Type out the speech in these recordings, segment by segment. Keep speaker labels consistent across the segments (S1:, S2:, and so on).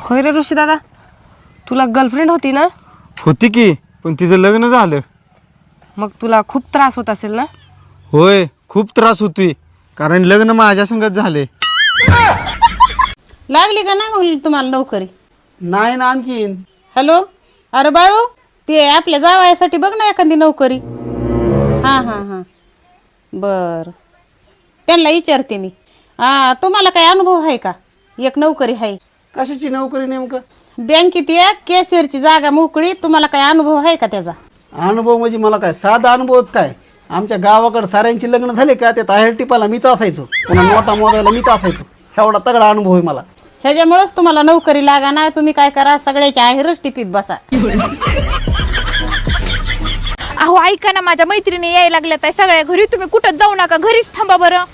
S1: होय रे ऋषी दादा, तुला गर्लफ्रेंड होती ना?
S2: होती की, पण तिचं लग्न झालं.
S1: मग तुला खूप त्रास होत असेल ना?
S2: होय, खूप त्रास होतोय, कारण लग्न माझ्या संगत झाले.
S3: लागली का नाही मग तुम्हाला नोकरी?
S4: नाही ना आणखीन.
S3: हॅलो, अरे बाळू, ते आपल्या जावयासाठी बघ ना एखादी नोकरी. हां हां हां, बर, त्यांना विचारते मी. तुम्हाला काय अनुभव आहे का? एक नोकरी आहे.
S4: कशाची नोकरी नेमकं?
S3: बँकेत एक कॅशियरची जागा मोकळी. तुम्हाला काय अनुभव आहे का त्याचा?
S4: अनुभव म्हणजे मला काय साधा अनुभव काय, आमच्या गावाकडे साऱ्यांची लग्न झाले का ते ताहेर टिपाला मीच असायचो, पुन्हा नोटा मोजायला मीच असायचो. एवढा तगडा अनुभव आहे मला.
S3: ह्याच्यामुळेच तुम्हाला नोकरी लागा ना. तुम्ही काय करा, सगळ्याच्या आहेरच टिपीत बसा.
S5: अहो ऐका ना, माझ्या मैत्रिणी यायला लागल्या ताई सगळ्या घरी. तुम्ही कुठं जाऊ नका, घरीच थांबा बरं.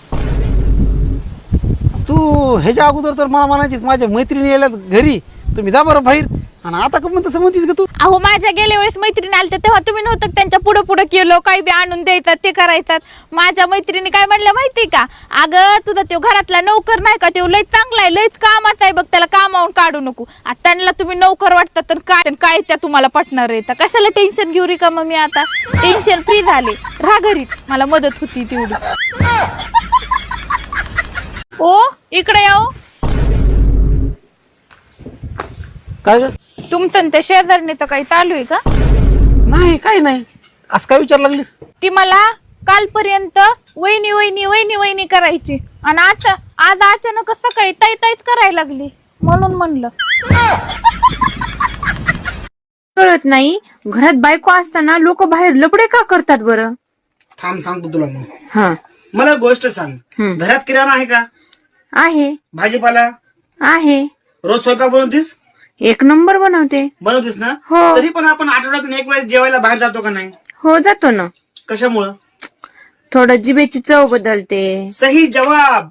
S4: तू ह्याच्या अगोदर तर मला म्हणायचीस माझ्या मैत्रिणी यायला घरी, तुम्ही जा बरं बाहेर, आणि आता का तसं म्हणतीस का तू?
S5: अहो माझ्या गेल्या वेळेस मैत्रिणी आल्या तेव्हा तुम्ही नव्हतं त्यांच्या पुढं पुढं केलं, काही बी आणून द्यायतात ते करायतात. माझ्या मैत्रिणी काय म्हणल्या माहिती का, अगं तुझा तो घरातला नोकर नाही का, तो लय चांगला आहे, लयच कामाचा आहे बघ, त्याला कामावून काढू नको. आता त्यांना तुम्ही नोकर वाटतात तर काय त्या तुम्हाला पटणार आहे? तर कशाला टेन्शन घेऊ रे का? मग मी आता टेन्शन फ्री झाले, राहा घरी, मला मदत होती तेवढी. ओ इकडे याओ.
S4: काय ग?
S5: तुमचं आणि त्या शेजारणीचं काही चालू आहे का?
S4: नाही, काही नाही. असं काय विचार लागलीस?
S5: ती मला कालपर्यंत वहिनी वहिनी वहिनी वहिनी करायची, आणि आज अचानक सकाळी ताई ताईच करायला लागली, म्हणून म्हणलं.
S6: कळत नाही, घरात बायको असताना लोक बाहेर लपडे का करतात बरं?
S7: थांब सांगतो तुला मग.
S6: हा,
S7: मला गोष्ट सांग, घरात किराणा आहे का?
S6: आहे
S7: भाजीपाला?
S6: आहे,
S7: रोज स्वयंपाक बनवतीस?
S6: एक नंबर बनवतीस
S7: ना?
S6: हो.
S7: तरी पण आपण आठवड्यातून एक वेळेस जेवायला बाहेर जातो का नाही?
S6: हो, जातो ना.
S7: कशामुळं?
S6: थोडं जिभेची चव बदलते.
S7: सही जवाब.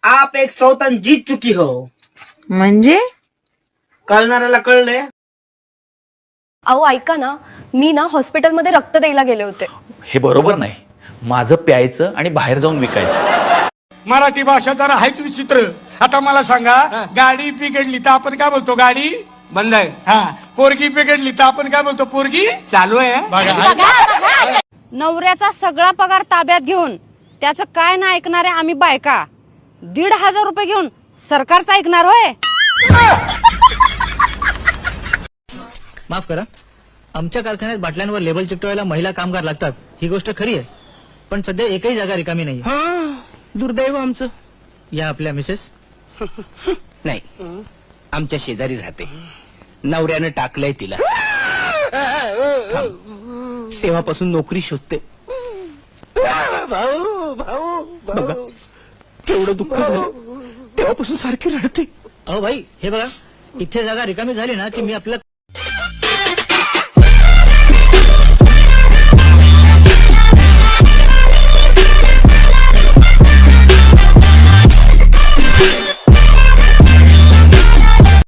S7: आप एक सौतन जीत चुकी हो.
S6: म्हणजे
S7: कळणाऱ्याला कळलंय.
S8: अहो ऐका ना, मी ना हॉस्पिटलमध्ये रक्त द्यायला गेले होते.
S9: हे बरोबर नाही. माझं प्यायचं आणि बाहेर जाऊन विकायचं.
S10: मराठी भाषा जरा आहेच विचित्र. आता मला सांगा, गाडी बिघडली तर आपण काय बोलतो? गाडी
S7: बंद आहे.
S10: हा, पोरगी बिघडली तर आपण काय बोलतो? पोरगी
S7: चालू आहे.
S10: बघा,
S3: नवऱ्याचा सगळा पगार ताब्यात घेऊन त्याचं काय ना ऐकणारे आम्ही बायका 1,500 रुपये घेऊन सरकारचं ऐकणार होय?
S11: माफ करा, आमच्या कारखान्यात बाटल्यांवर लेबल चिकटवायला महिला कामगार लागतात, ही गोष्ट खरी आहे. पण सध्या एकही जागा रिकामी नाही.
S7: दुर्दैव आमचं.
S11: या आपल्या मिसेस
S7: नाही, आमच्या शेजारी राहते. नवऱ्यानं टाकलंय तिला. तेव्हापासून नोकरी शोधते. बघा केवढं दुःख झालं, तेव्हापासून सारखी रडते.
S11: अहो भाई, हे बघा, इथे जागा रिकामी झाली ना की मी आपल्या